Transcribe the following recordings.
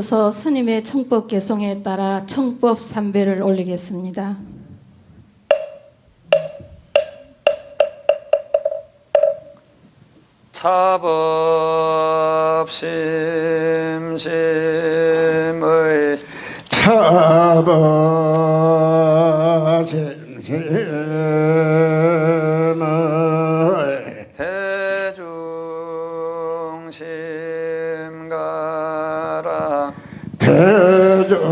이어서 스님의 청법 개송에 따라 청법 삼배를 올리겠습니다. 차법심심의 차법심심의 대중심가라 대중심가라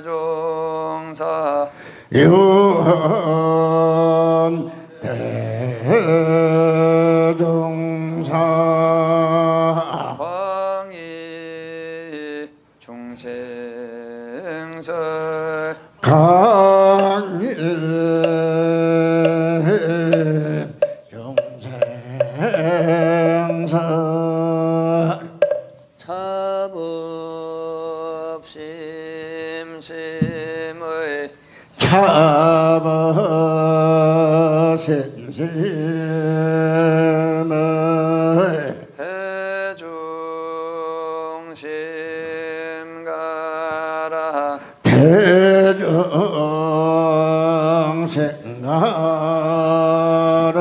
유언대종사 유언대종사 광희 중생설 강의 중생설 차법심심의 차법심심의 대중심가라 대중생가라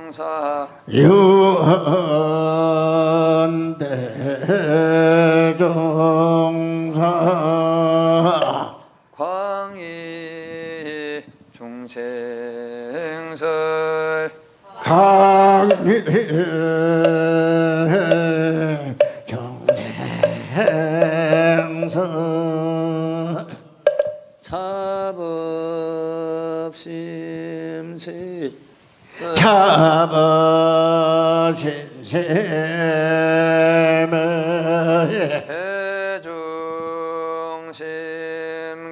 유언대종사 유언대종사 광희 중생설 강의 중생설 차법심심 차법심심의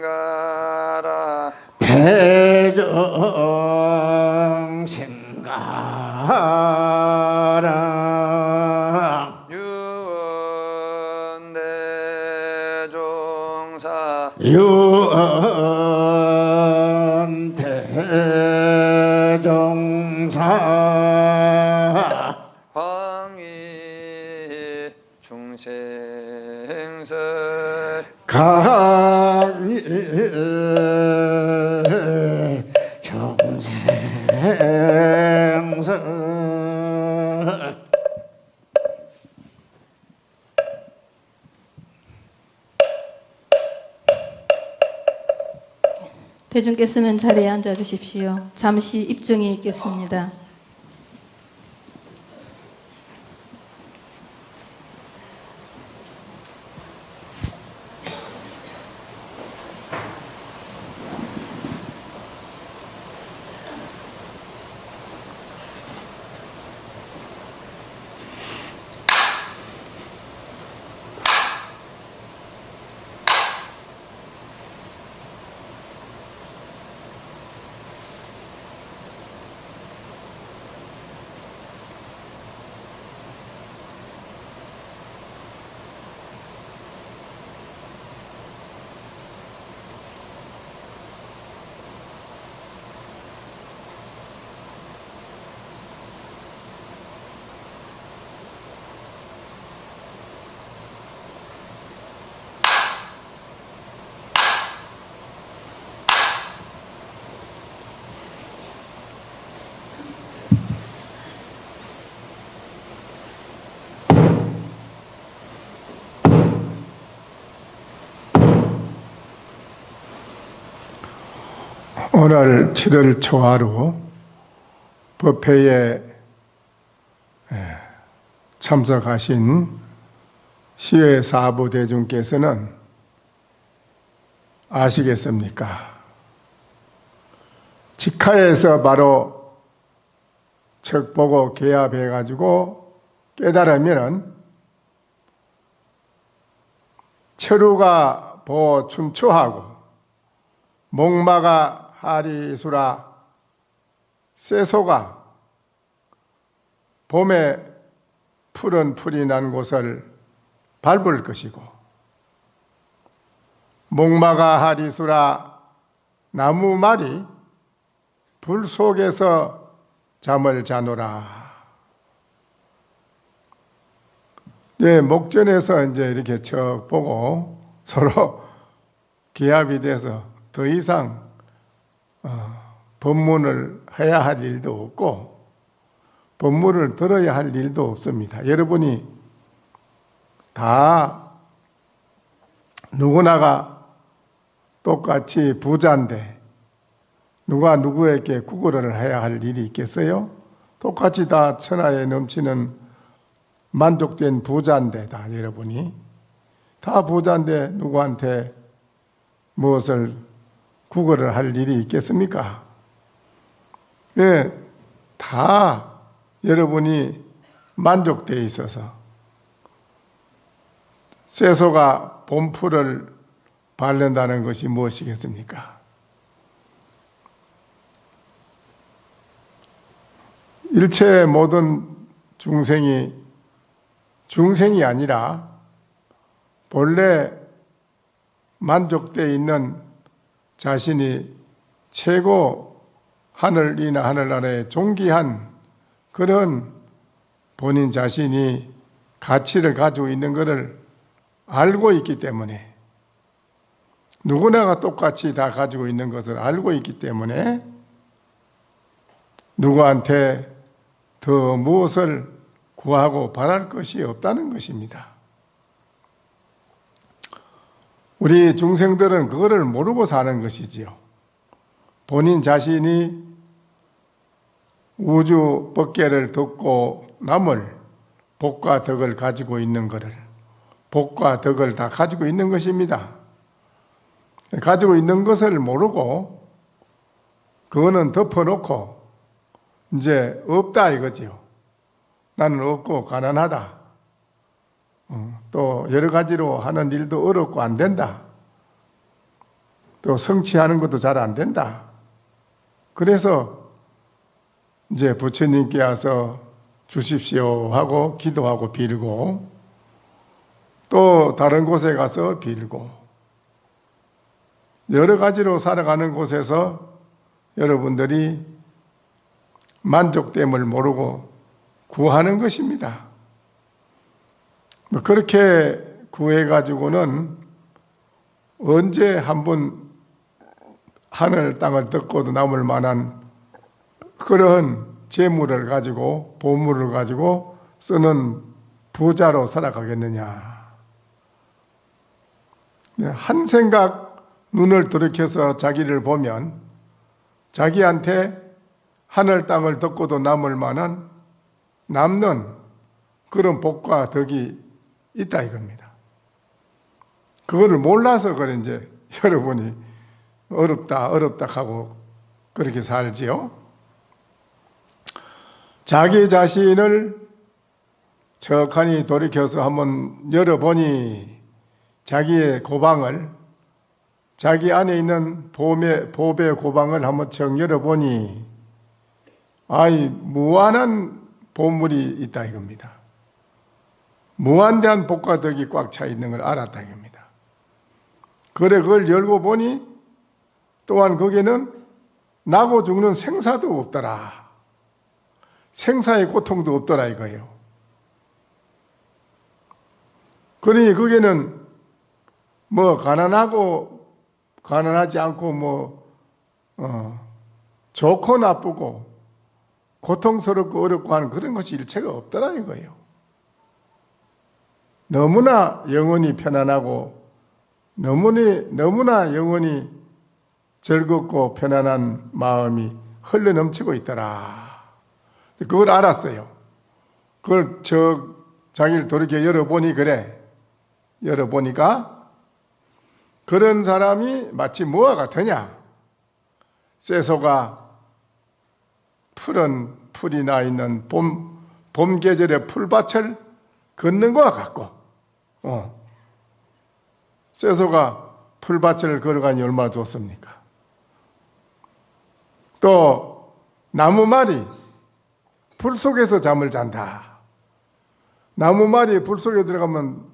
대중심가라 대중심가라 유언대종사 유언대종사 광희 중생설 강의 중생설 대중께서는 자리에 앉아 주십시오. 잠시 입증이 있겠습니다. 오늘 7월 초하루 법회에 참석하신 시외 사부 대중께서는 아시겠습니까? 직하에서 바로 척보고 개합해가지고 깨달으면은 철우가 보춘초하고 목마가 하리수라 쇠소가 봄에 푸른 풀이 난 곳을 밟을 것이고 목마가 하리수라 나무 말이 불 속에서 잠을 자노라. 예, 목전에서 이제 이렇게 척 보고 서로 기합이 돼서 더 이상 법문을 해야 할 일도 없고 법문을 들어야 할 일도 없습니다. 여러분이 다 누구나가 똑같이 부자인데 누가 누구에게 구걸을 해야 할 일이 있겠어요? 똑같이 다 천하에 넘치는 만족된 부자인데 다 여러분이 다 부자인데 누구한테 무엇을 구걸을 할 일이 있겠습니까? 예, 다 여러분이 만족되어 있어서 쇠소가 봄풀을 바른다는 것이 무엇이겠습니까? 일체 모든 중생이 아니라 본래 만족되어 있는 자신이 최고 하늘이나 하늘나라의 존귀한 그런 본인 자신이 가치를 가지고 있는 것을 알고 있기 때문에 누구나가 똑같이 다 가지고 있는 것을 알고 있기 때문에 누구한테 더 무엇을 구하고 바랄 것이 없다는 것입니다. 우리 중생들은 그거를 모르고 사는 것이지요. 본인 자신이 우주 법계를 듣고 남을 복과 덕을 가지고 있는 것을 복과 덕을 다 가지고 있는 것입니다. 가지고 있는 것을 모르고 그거는 덮어놓고 이제 없다 이거지요. 나는 없고 가난하다. 또 여러 가지로 하는 일도 어렵고 안 된다. 또 성취하는 것도 잘 안 된다. 그래서 이제 부처님께 와서 주십시오 하고 기도하고 빌고 또 다른 곳에 가서 빌고 여러 가지로 살아가는 곳에서 여러분들이 만족됨을 모르고 구하는 것입니다. 그렇게 구해가지고는 언제 한번 하늘 땅을 덮고도 남을 만한 그런 재물을 가지고 보물을 가지고 쓰는 부자로 살아가겠느냐. 한 생각 눈을 돌이켜서 자기를 보면 자기한테 하늘 땅을 덮고도 남을 만한 남는 그런 복과 덕이 있다 이겁니다. 그거를 몰라서 그래 이제 여러분이 어렵다 하고 그렇게 살지요. 자기 자신을 척하니 돌이켜서 한번 열어보니 자기의 고방을 자기 안에 있는 보배 고방을 한번 척 열어보니 무한한 보물이 있다 이겁니다. 무한대한 복과 덕이 꽉 차 있는 걸 알았다 이겁니다. 그래 그걸 열고 보니 또한 거기에는 나고 죽는 생사도 없더라. 생사의 고통도 없더라 이거예요. 그러니 거기에는 뭐 가난하고 가난하지 않고 좋고 나쁘고 고통스럽고 어렵고 하는 그런 것이 일체가 없더라 이거예요. 너무나 영원히 편안하고 너무나 영원히 즐겁고 편안한 마음이 흘러넘치고 있더라. 그걸 알았어요. 그걸 자기를 돌이켜 열어보니 열어보니까 그런 사람이 마치 뭐와 같으냐. 쇠소가 푸른 풀이 나 있는 봄 계절의 풀밭을 걷는 것과 같고 쇠소가 풀밭을 걸어가니 얼마나 좋습니까? 또 나무말이 불 속에서 잠을 잔다. 나무말이 불 속에 들어가면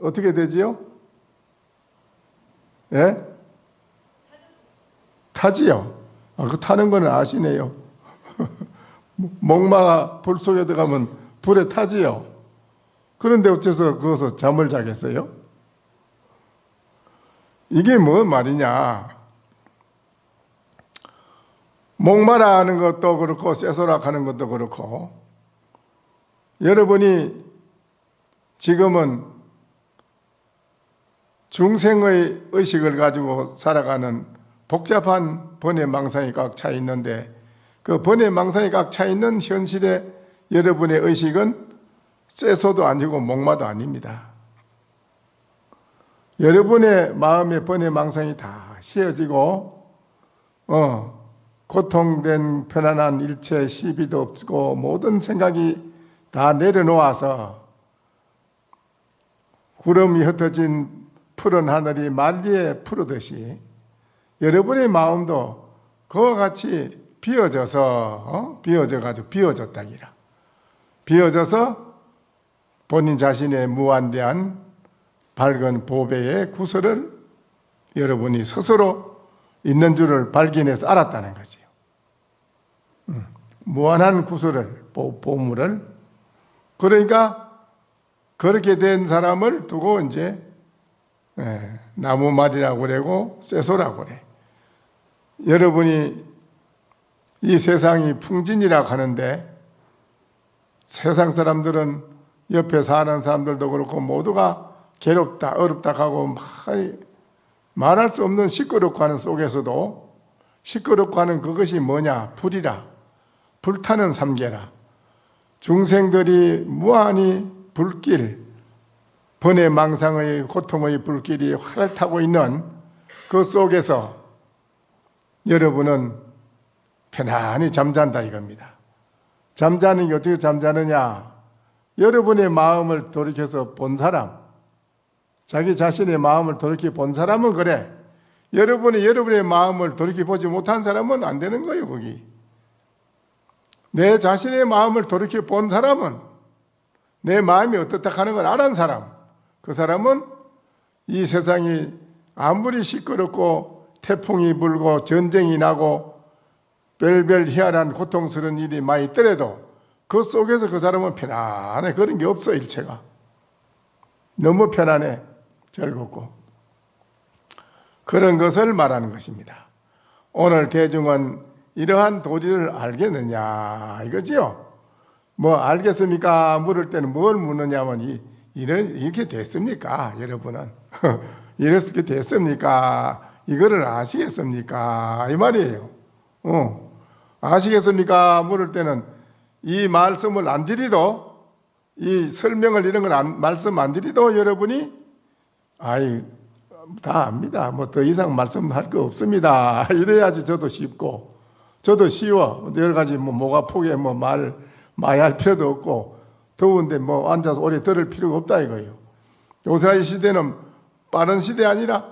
어떻게 되지요? 예? 타지요. 그 타는 거는 아시네요. 목마가 불 속에 들어가면 불에 타지요. 그런데 어째서 그것을 잠을 자겠어요? 이게 뭔 말이냐? 목마라 하는 것도 그렇고 쇠소락 하는 것도 그렇고 여러분이 지금은 중생의 의식을 가지고 살아가는 복잡한 번뇌망상이 꽉 차 있는데 그 번뇌망상이 꽉 차 있는 현실에 여러분의 의식은 쇠소도 아니고 목마도 아닙니다. 여러분의 마음의 번뇌망상이 다 씌어지고 고통된 편안한 일체 시비도 없고 모든 생각이 다 내려놓아서 구름이 흩어진 푸른 하늘이 만리에 푸르듯이 여러분의 마음도 그와 같이 비어졌다기라. 비어져서 본인 자신의 무한대한 밝은 보배의 구설을 여러분이 스스로 있는 줄을 발견해서 알았다는 거지요. 무한한 구설을, 보물을. 그러니까 그렇게 된 사람을 두고 이제 나무말이라고 그러고 쇠소라고 그래. 여러분이 이 세상이 풍진이라고 하는데 세상 사람들은 옆에 사는 사람들도 그렇고 모두가 괴롭다 어렵다 하고 말할 수 없는 시끄럽고 하는 속에서도 시끄럽고 하는 그것이 뭐냐? 불이라. 불타는 삼계라. 중생들이 무한히 불길, 번뇌망상의 고통의 불길이 활을 타고 있는 그 속에서 여러분은 편안히 잠잔다 이겁니다. 잠자는 게 어떻게 잠자느냐? 여러분의 마음을 돌이켜서 본 사람, 자기 자신의 마음을 돌이켜 본 사람은 그래. 여러분의 마음을 돌이켜 보지 못한 사람은 안 되는 거예요, 거기. 내 자신의 마음을 돌이켜 본 사람은 내 마음이 어떻다 하는 걸 아는 사람, 그 사람은 이 세상이 아무리 시끄럽고 태풍이 불고 전쟁이 나고 별별 희한한 고통스러운 일이 많이 있더라도 그 속에서 그 사람은 편안해. 그런 게 없어, 일체가. 너무 편안해. 즐겁고. 그런 것을 말하는 것입니다. 오늘 대중은 이러한 도리를 알겠느냐 이거지요. 뭐 알겠습니까? 물을 때는 뭘 묻느냐면 이렇게 됐습니까? 여러분은 이렇게 됐습니까? 이거를 아시겠습니까? 이 말이에요. 아시겠습니까? 물을 때는 이 말씀을 안 드리도 이 설명을 이런 걸 말씀 안 드리도 여러분이 다 압니다. 뭐 더 이상 말씀할 거 없습니다. 이래야지 저도 쉽고 저도 쉬워. 여러 가지 목 아프게 많이 할 필요도 없고 더운데 앉아서 오래 들을 필요가 없다 이거예요. 요새 시대는 빠른 시대 아니라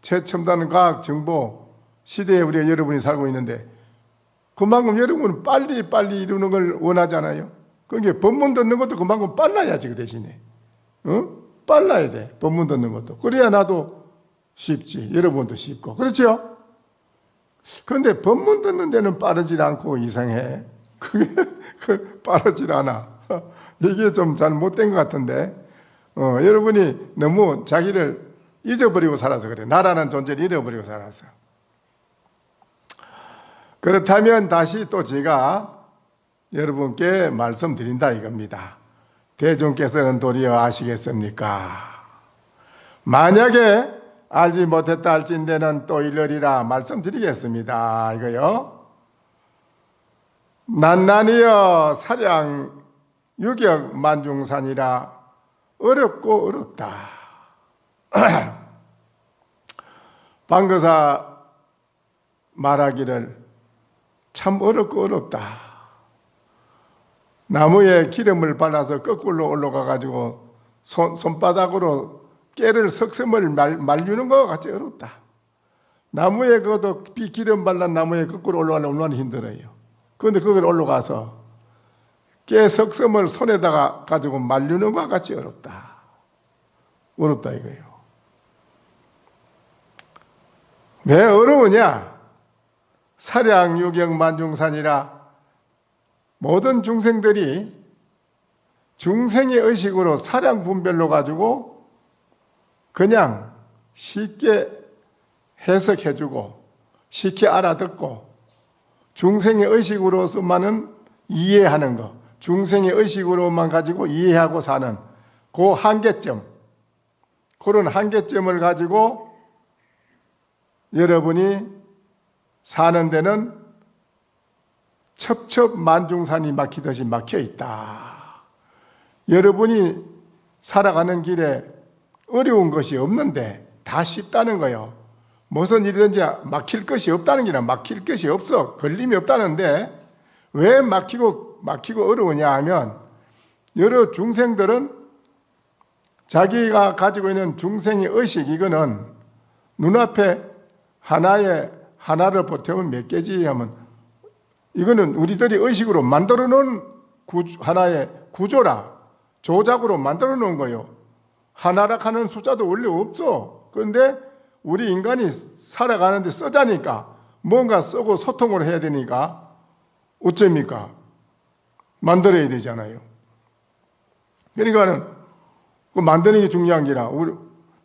최첨단 과학 정보 시대에 우리가 여러분이 살고 있는데 그만큼 여러분은 빨리 이루는 걸 원하잖아요. 그러니까 법문 듣는 것도 그만큼 빨라야지 그 대신에. 빨라야 돼. 법문 듣는 것도. 그래야 나도 쉽지. 여러분도 쉽고. 그렇죠? 그런데 법문 듣는 데는 빠르질 않고 이상해. 그게 빠르질 않아. 이게 좀 잘못된 것 같은데 여러분이 너무 자기를 잊어버리고 살아서 그래. 나라는 존재를 잃어버리고 살아서. 그렇다면 다시 또 제가 여러분께 말씀드린다 이겁니다. 대중께서는 도리어 아시겠습니까? 만약에 알지 못했다 할진대는 또 이르리라 말씀드리겠습니다. 이거요. 난난이여 사량 유격 만중산이라 어렵고 어렵다. 방거사 말하기를 참 어렵고 어렵다. 나무에 기름을 발라서 거꾸로 올라가 가지고 손바닥으로 깨를 석섬을 말리는 것 같이 어렵다. 나무에 그것도 기름 발란 나무에 거꾸로 올라가려면 얼마나 힘들어요. 그런데 그걸 올라가서 깨 석섬을 손에다가 가지고 말리는 것 같이 어렵다. 어렵다 이거예요. 왜 어려우냐? 사량유경 만중산이라 모든 중생들이 중생의 의식으로 사량 분별로 가지고 그냥 쉽게 해석해주고 쉽게 알아듣고 중생의 의식으로서만은 이해하는 것, 중생의 의식으로만 가지고 이해하고 사는 그 한계점, 그런 한계점을 가지고 여러분이 사는 데는 첩첩만중산이 막히듯이 막혀 있다. 여러분이 살아가는 길에 어려운 것이 없는데 다 쉽다는 거예요. 무슨 일이든지 막힐 것이 없다는 게 아니라 막힐 것이 없어. 걸림이 없다는데 왜 막히고 어려우냐 하면 여러 중생들은 자기가 가지고 있는 중생의 의식, 이거는 눈앞에 하나를 보태면 몇 개지 하면 이거는 우리들이 의식으로 만들어 놓은 하나의 구조라, 조작으로 만들어 놓은 거예요. 하나라 하는 숫자도 원래 없어. 그런데 우리 인간이 살아가는데 쓰자니까 뭔가 쓰고 소통을 해야 되니까 어쩝니까? 만들어야 되잖아요. 그러니까는 그 만드는 게 중요한 게라. 우리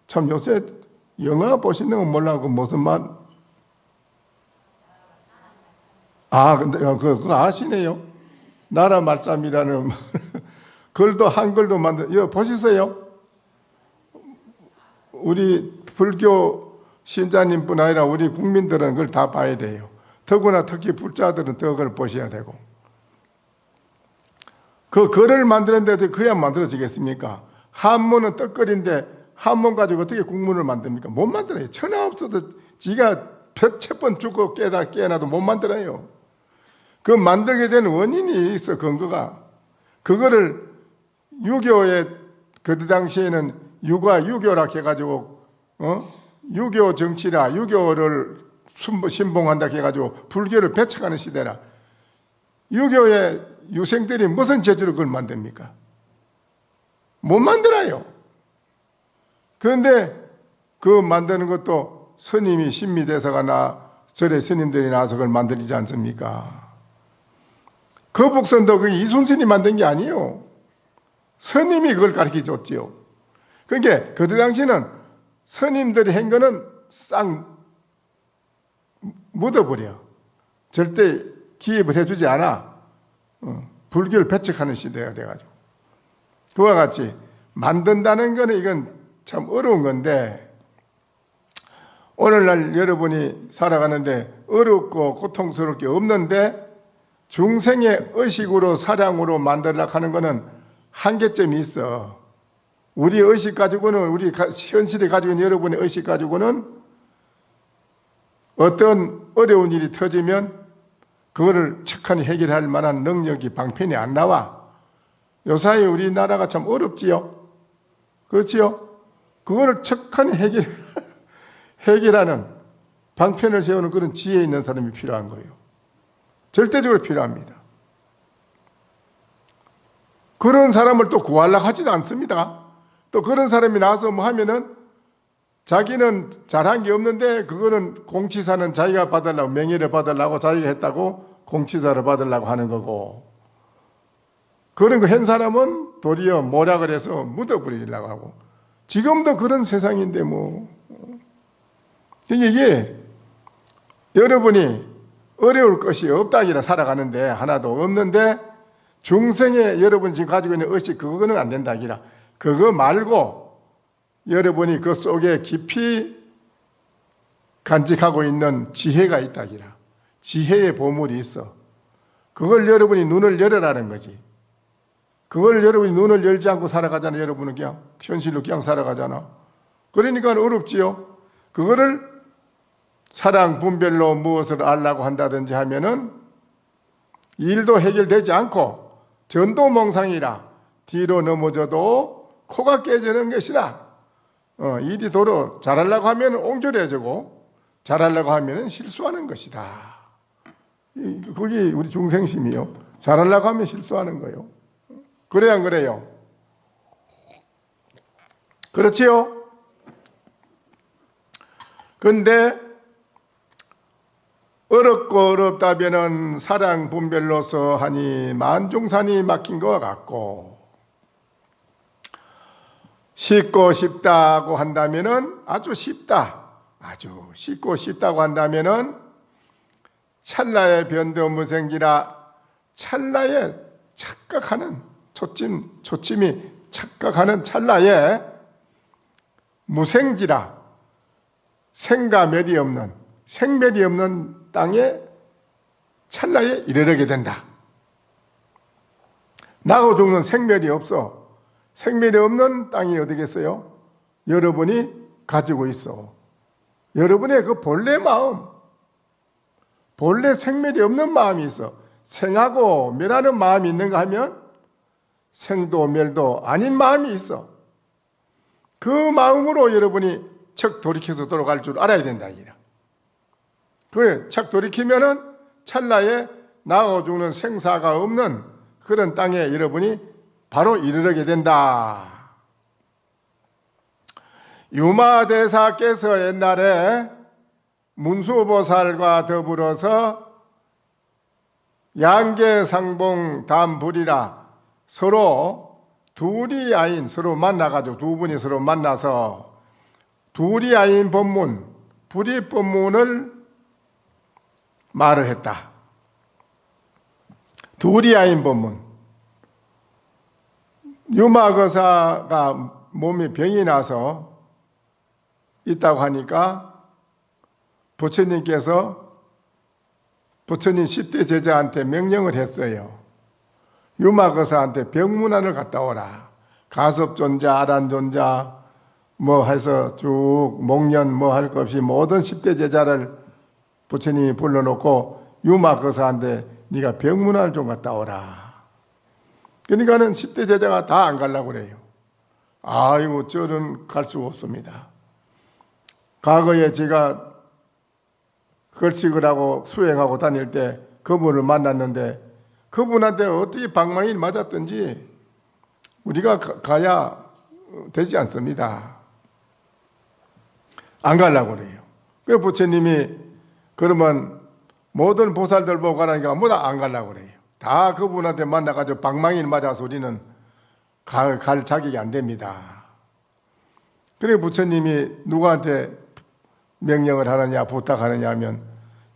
참 요새 영화 보시는 건 몰라. 그 무슨 말? 근데 그거 아시네요. 나라 말짬이라는 글도 한글도 이거 보셨어요? 우리 불교 신자님뿐 아니라 우리 국민들은 그걸 다 봐야 돼요. 더구나 특히 불자들은 더 그걸 보셔야 되고. 그 글을 만드는데 그야 만들어지겠습니까? 한문은 떡거리인데 한문 가지고 어떻게 국문을 만듭니까? 못 만들어요. 천하 없어도 지가 천 번 죽고 깨어나도 못 만들어요. 그 만들게 된 원인이 있어, 근거가. 그거를 유교의 그때 당시에는 유교라 해가지고 유교 정치라, 유교를 신봉한다 해가지고 불교를 배척하는 시대라. 유교의 유생들이 무슨 재주로 그걸 만듭니까? 못 만들어요. 그런데 그 만드는 것도 스님이 신미대사가 절에 스님들이 나와서 그걸 만들지 않습니까? 그 북선도 그 이순신이 만든 게 아니에요. 스님이 그걸 가르쳐 줬지요. 그러니까 그때 당시는 스님들이 한 거는 싹 묻어버려. 절대 기입을 해주지 않아. 불교를 배척하는 시대가 돼가지고. 그와 같이 만든다는 거는 이건 참 어려운 건데 오늘날 여러분이 살아가는데 어렵고 고통스러울 게 없는데 중생의 의식으로 사량으로 만들려고 하는 거는 한계점이 있어. 우리 의식 가지고는, 우리 현실에 가지고 있는 여러분의 의식 가지고는 어떤 어려운 일이 터지면 그거를 척하니 해결할 만한 능력이 방편이 안 나와. 요사이 우리나라가 참 어렵지요. 그렇지요? 그거를 척하니 해결하는 방편을 세우는 그런 지혜 있는 사람이 필요한 거예요. 절대적으로 필요합니다. 그런 사람을 또 구하려고 하지도 않습니다. 또 그런 사람이 나와서 뭐 하면은 자기는 잘한 게 없는데 그거는 공치사는 자기가 받으려고, 명예를 받으려고 자기가 했다고 공치사를 받으려고 하는 거고, 그런 거 한 사람은 도리어 모략을 해서 묻어버리려고 하고, 지금도 그런 세상인데 뭐. 이게 여러분이 어려울 것이 없다기라 살아가는데 하나도 없는데 중생의 여러분 지금 가지고 있는 의식 그거는 안 된다기라. 그거 말고 여러분이 그 속에 깊이 간직하고 있는 지혜가 있다기라. 지혜의 보물이 있어. 그걸 여러분이 눈을 열으라는 거지. 그걸 여러분이 눈을 열지 않고 살아가잖아. 여러분은 그냥 현실로 그냥 살아가잖아. 그러니까 어렵지요. 그거를 사랑 분별로 무엇을 알라고 한다든지 하면은 일도 해결되지 않고 전도몽상이라 뒤로 넘어져도 코가 깨지는 것이라. 일이 도로 잘하려고 하면 옹졸해지고 잘하려고 하면 실수하는 것이다. 그게 우리 중생심이요. 잘하려고 하면 실수하는 거예요. 그래야 안 그래요? 그렇지요? 근데 어렵고 어렵다면은 사랑 분별로서 하니 만중산이 막힌 것 같고, 쉽고 쉽다고 한다면은 아주 쉽다, 아주 쉽고 쉽다고 한다면은 찰나의 변도무생지라, 찰나에 착각하는 초침이 착각하는 찰나에 무생지라, 생가멸이 없는, 생멸이 없는 땅에 찰나에 이르게 된다. 나고 죽는 생멸이 없어. 생멸이 없는 땅이 어디겠어요? 여러분이 가지고 있어. 여러분의 그 본래 마음, 본래 생멸이 없는 마음이 있어. 생하고 멸하는 마음이 있는가 하면 생도 멸도 아닌 마음이 있어. 그 마음으로 여러분이 척 돌이켜서 돌아갈 줄 알아야 된다. 그에 착 돌이키면은 찰나에 나고 죽는 생사가 없는 그런 땅에 여러분이 바로 이르게 된다. 유마대사께서 옛날에 문수보살과 더불어서 양계상봉 담불이라 서로 둘이 아인, 서로 만나가지고 두 분이 서로 만나서 둘이 아인 법문, 불이 법문을 말을 했다. 둘이 아인 법문. 유마거사가 몸에 병이 나서 있다고 하니까 부처님께서 부처님 10대 제자한테 명령을 했어요. 유마거사한테 병문안을 갔다 오라. 가섭존자, 아란존자 뭐 해서 쭉 목련 뭐 할 것 없이 모든 10대 제자를 부처님이 불러놓고 유마거사한테 네가 병문안을 좀 갔다 오라. 그러니까는 10대 제자가 다 안 가려고 그래요. 아이고 저는 갈 수가 없습니다. 과거에 제가 걸식을 하고 수행하고 다닐 때 그분을 만났는데 그분한테 어떻게 방망이를 맞았든지 우리가 가야 되지 않습니다. 안 가려고 그래요. 그 부처님이 그러면 모든 보살들 보고 가라니까 모두 안 가려고 그래요. 다 그분한테 만나가지고 방망이를 맞아서 우리는 갈 자격이 안 됩니다. 그래 부처님이 누구한테 명령을 하느냐 부탁하느냐 하면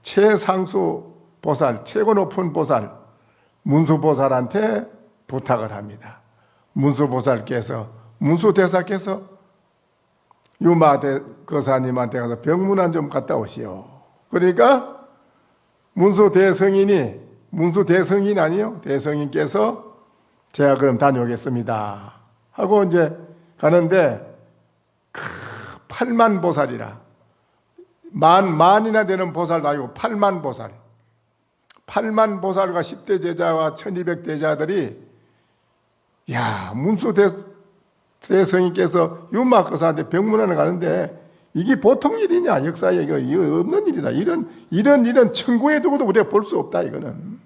최상수 보살, 최고 높은 보살 문수보살한테 부탁을 합니다. 문수보살께서, 문수대사께서 유마거사님한테 가서 병문안 좀 갔다 오시오. 그러니까 문수대성인이, 문수대성인 아니요? 대성인께서 제가 그럼 다녀오겠습니다 하고 이제 가는데 8만 보살이라 만이나 되는 보살도 아니고 8만 보살, 8만 보살과 10대 제자와 1200대자들이 야 문수대성인께서 유마거사한테 병문안을 가는데 이게 보통 일이냐? 역사에 이거 없는 일이다. 이런 천구에 두고도 우리가 볼 수 없다. 이거는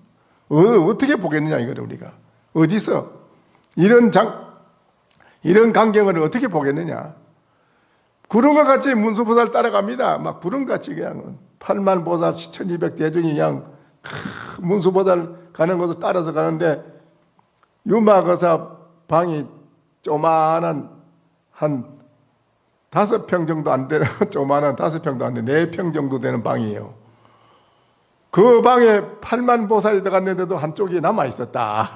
어떻게 보겠느냐? 이거를 우리가 어디서 이런 광경을 어떻게 보겠느냐? 구름과 같이 문수보살 따라갑니다. 막 구름같이 그냥 8만 보살 1200대중이 그냥 문수보살 가는 것을 따라서 가는데 유마거사 방이 조만한 한 5평 정도 안 되는 조만한 5평도 안 되는 4평 정도 되는 방이에요. 그 방에 8만 보살이 들어갔는데도 한쪽이 남아 있었다.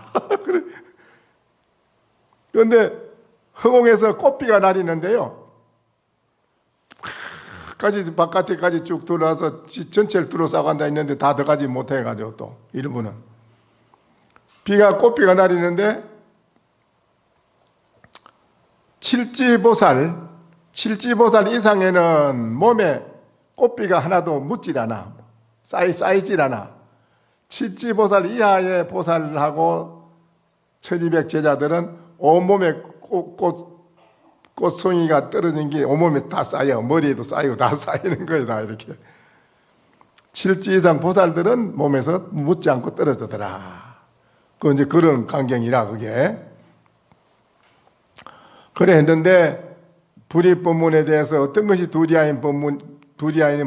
그런데 허공에서 꽃비가 내리는데요. 바깥에까지 쭉 들어와서 전체를 둘러싸고 앉아 있는데 다 들어가지 못해가지고 또 일부는 꽃비가 내리는데 칠지보살 이상에는 몸에 꽃비가 하나도 묻질 않아. 쌓이질 않아. 칠지보살 이하의 보살하고 1200 제자들은 온몸에 꽃송이가 떨어진 게 온몸에 다 쌓여. 머리에도 쌓이고 다 쌓이는 거예요. 다 이렇게. 칠지 이상 보살들은 몸에서 묻지 않고 떨어지더라. 그 이제 그런 광경이라 그게. 그래 했는데 불입법문에 대해서 어떤 것이 두리아인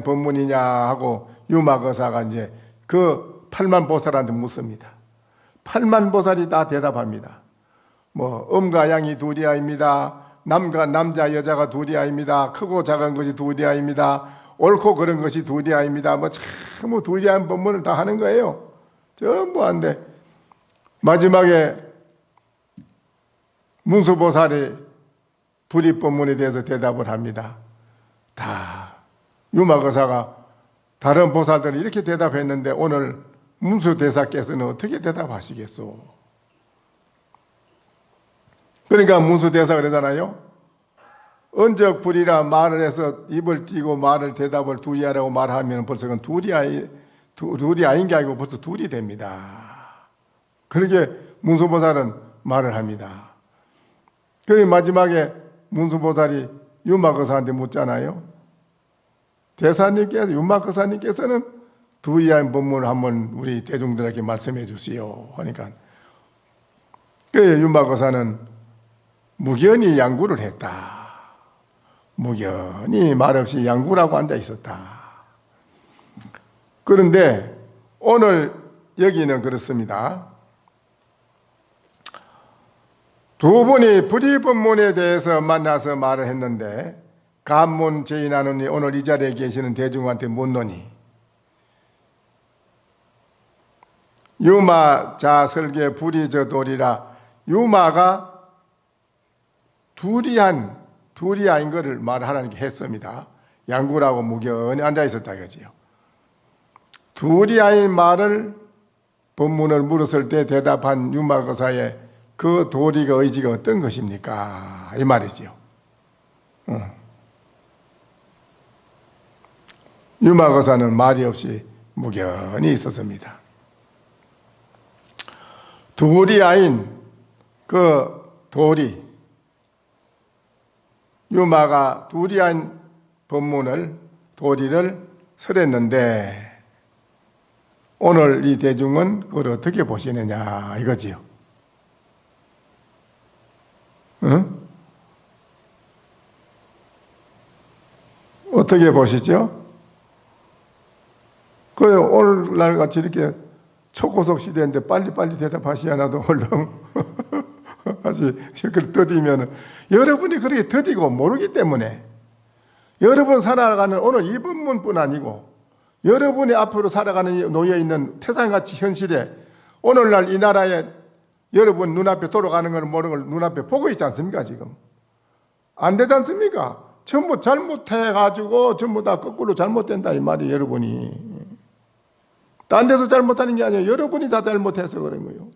법문이냐 하고 유마거사가 이제 그 8만 보살한테 묻습니다. 8만 보살이 다 대답합니다. 뭐 음과 양이 둘이아입니다. 남자 여자가 둘이아입니다. 크고 작은 것이 둘이아입니다. 옳고 그런 것이 둘이아입니다. 뭐 전부 둘이아인 법문을 다 하는 거예요. 전부 한데 마지막에 문수보살이 불입법문에 대해서 대답을 합니다. 다 유마거사가 다른 보살들은 이렇게 대답했는데 오늘 문수대사께서는 어떻게 대답하시겠소? 그러니까 문수대사가 그러잖아요. 언적 불이라 말을 해서 입을 띄고 말을 대답을 둘이 하라고 말하면 벌써 그건 둘이 아닌 게 아니고 벌써 둘이 됩니다. 그렇게 문수보살은 말을 합니다. 그리고 마지막에 문수보살이 유마거사한테 묻잖아요. 대사님께서 유마거사님께서는 두이한 법문을 한번 우리 대중들에게 말씀해 주시오 하니까 그 유마거사는 무견히 양구를 했다. 무견히 말없이 양구라고 앉아 있었다. 그런데 오늘 여기는 그렇습니다. 두 분이 불의법문에 대해서 만나서 말을 했는데 간문 제인하느니 오늘 이 자리에 계시는 대중한테 묻노니 유마 자설계 불이 저 도리라 유마가 둘이 아닌 것을 말하라는 게 했습니다. 양구라고 무견히 앉아 있었다 이거지요. 둘이 아닌 말을 법문을 물었을 때 대답한 유마거사의 그 도리가 의지가 어떤 것입니까? 이 말이지요. 유마거사는 말이 없이 무견히 있었습니다. 둘이 아닌 그 도리, 유마가 둘이 아닌 법문을, 도리를 설했는데 오늘 이 대중은 그걸 어떻게 보시느냐 이거지요. 응? 어떻게 보시죠? 그래 오늘날 같이 이렇게 초고속 시대인데 빨리빨리 대답하셔야 나도 얼른 하지 그걸 더디면 여러분이 그렇게 더디고 모르기 때문에 여러분 살아가는 오늘 이 법문뿐 아니고 여러분이 앞으로 살아가는 놓여있는 태산같이 현실에 오늘날 이 나라에 여러분 눈앞에 돌아가는 걸 모르는 걸 눈앞에 보고 있지 않습니까 지금? 안 되지 않습니까? 전부 잘못해가지고 전부 다 거꾸로 잘못된다 이 말이 여러분이 딴 데서 잘못하는 게 아니에요. 여러분이 다 잘못해서 그런 거예요.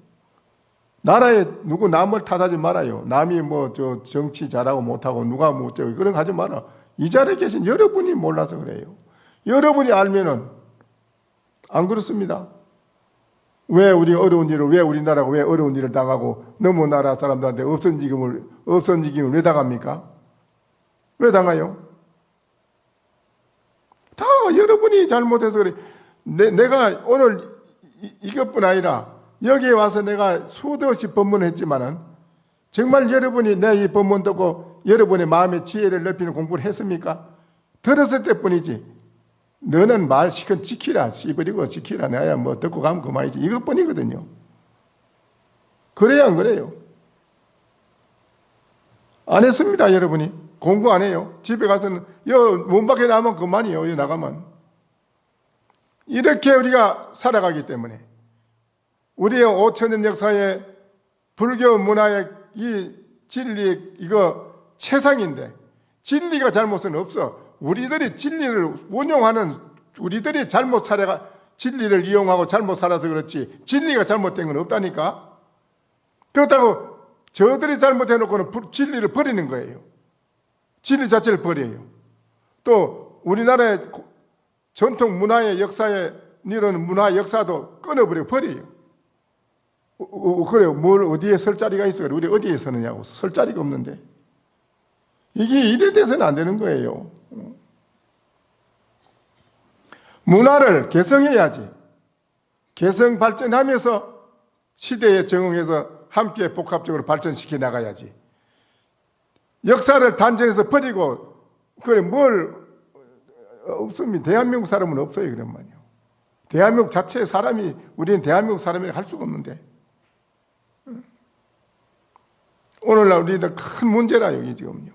나라에 누구 남을 탓하지 말아요. 남이 뭐 저 정치 잘하고 못하고 누가 뭐 어쩌고 그런 거 하지 마라. 이 자리에 계신 여러분이 몰라서 그래요. 여러분이 알면은 안 그렇습니다. 왜 우리 어려운 일을 왜 우리나라가 왜 어려운 일을 당하고 너무 나라 사람들한테 없선지김을 왜 당합니까? 왜 당해요? 다 여러분이 잘못해서 그래. 내가 오늘 이것뿐 아니라 여기에 와서 내가 수도 없이 법문을 했지만은 정말 여러분이 내 이 법문 듣고 여러분의 마음의 지혜를 넓히는 공부를 했습니까? 들었을 때뿐이지. 너는 말 시간 지키라, 씨버리고 지키라. 내가 뭐 듣고 가면 그만이지. 이것뿐이거든요. 그래야 안 그래요? 안 했습니다, 여러분이. 공부 안 해요. 집에 가서는 문 밖에 나가면 그만이에요. 여기 나가면. 이렇게 우리가 살아가기 때문에 우리의 5천년 역사의 불교 문화의 이 진리 이거 최상인데 진리가 잘못은 없어. 우리들이 진리를 운용하는 우리들이 잘못 살아가 진리를 이용하고 잘못 살아서 그렇지 진리가 잘못된 건 없다니까. 그렇다고 저들이 잘못해놓고는 진리를 버리는 거예요. 진리 자체를 버려요. 또 우리나라의 전통 문화의 역사에 이런 문화 역사도 끊어버려 버려요. 그래요. 뭘 어디에 설 자리가 있어요? 우리 어디에 서느냐고. 설 자리가 없는데. 이게 이래 돼서는 안 되는 거예요. 문화를 개성해야지. 개성 발전하면서 시대에 적응해서 함께 복합적으로 발전시켜 나가야지. 역사를 단전해서 버리고 그래 뭘 없습니다. 대한민국 사람은 없어요. 그런 말이요. 대한민국 자체의 사람이, 우리는 대한민국 사람이라 할 수가 없는데. 오늘날 우리들 큰 문제라, 여기 지금요.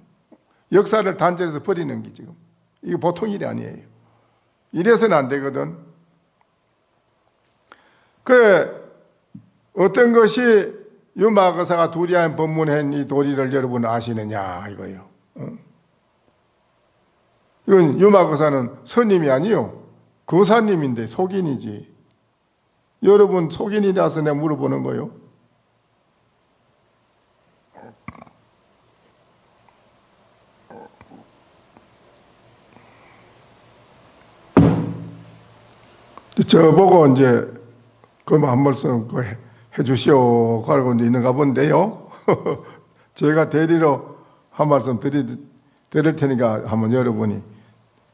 역사를 단절해서 버리는 게 지금. 이게 보통 일이 아니에요. 이래서는 안 되거든. 어떤 것이 유마거사가 두리안 법문한 이 도리를 여러분 아시느냐, 이거예요. 이건 유마거사는 스님이 아니요. 거사님인데 속인이지. 여러분 속인이라서 내가 물어보는 거요. 저보고 이제 그럼 한 말씀 해주시오 하고 있는가 본데요. 제가 대리로 한 말씀 드릴 테니까 한번 여러분이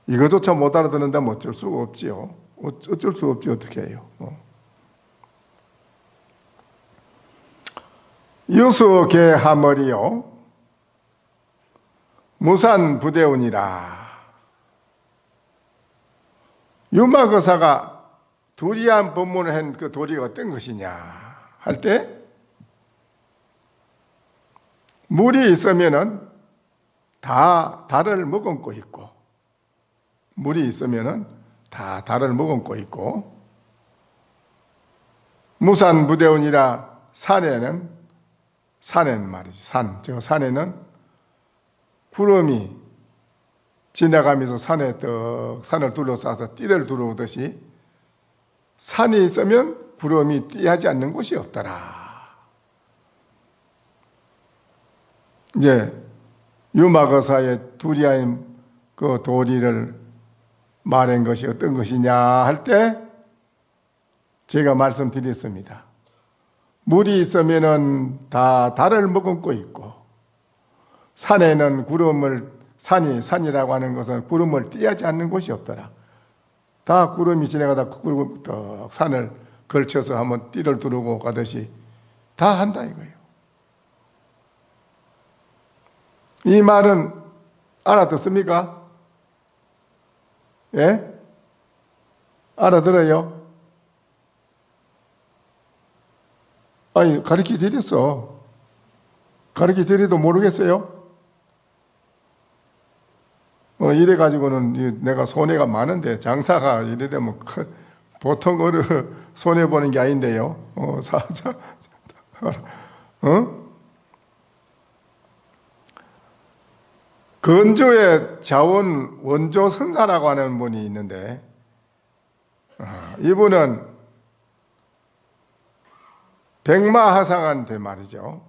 이거조차 못 알아듣는다면 어쩔 수가 없지요. 어쩔 수 없지 어떻게 해요. 유수계하머리요 무산부대운이라. 유마거사가 두리안 법문을 한 그 도리가 어떤 것이냐 할 때, 물이 있으면은 다 달을 머금고 있고, 물이 있으면은 다 달을 머금고 있고, 무산부대운이라. 산에는 말이지, 저 산에는 구름이 지나가면서 산을 둘러싸서 띠를 두르듯이 산이 있으면 구름이 띠하지 않는 곳이 없더라. 이제 유마거사의 두리안 그 도리를 말한 것이 어떤 것이냐 할 때 제가 말씀드렸습니다. 물이 있으면은 다 달을 머금고 있고, 산에는 산이라고 하는 것은 구름을 띠하지 않는 곳이 없더라. 다 구름이 지나가다 산을 걸쳐서 한번 띠를 두르고 가듯이 다 한다 이거예요. 이 말은 알아듣습니까? 예? 알아들어요? 아니, 가르쳐 드렸어. 가르쳐 드려도 모르겠어요? 이래가지고는 내가 손해가 많은데, 장사가 이래 되면 보통 손해보는 게 아닌데요. 건조의 자원 원조 선사라고 하는 분이 있는데, 이분은 백마하상한테 말이죠.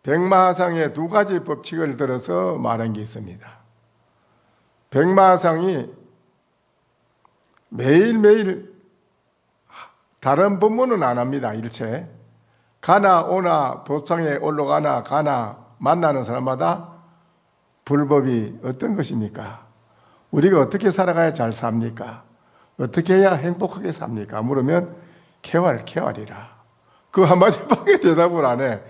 백마하상의 두 가지 법칙을 들어서 말한 게 있습니다. 백마하상이 매일매일 다른 법문은 안 합니다. 일체 가나 오나 법상에 올라가나 가나 만나는 사람마다 불법이 어떤 것입니까? 우리가 어떻게 살아가야 잘 삽니까? 어떻게 해야 행복하게 삽니까? 물으면 쾌활이라. 그 한마디밖에 대답을 안 해.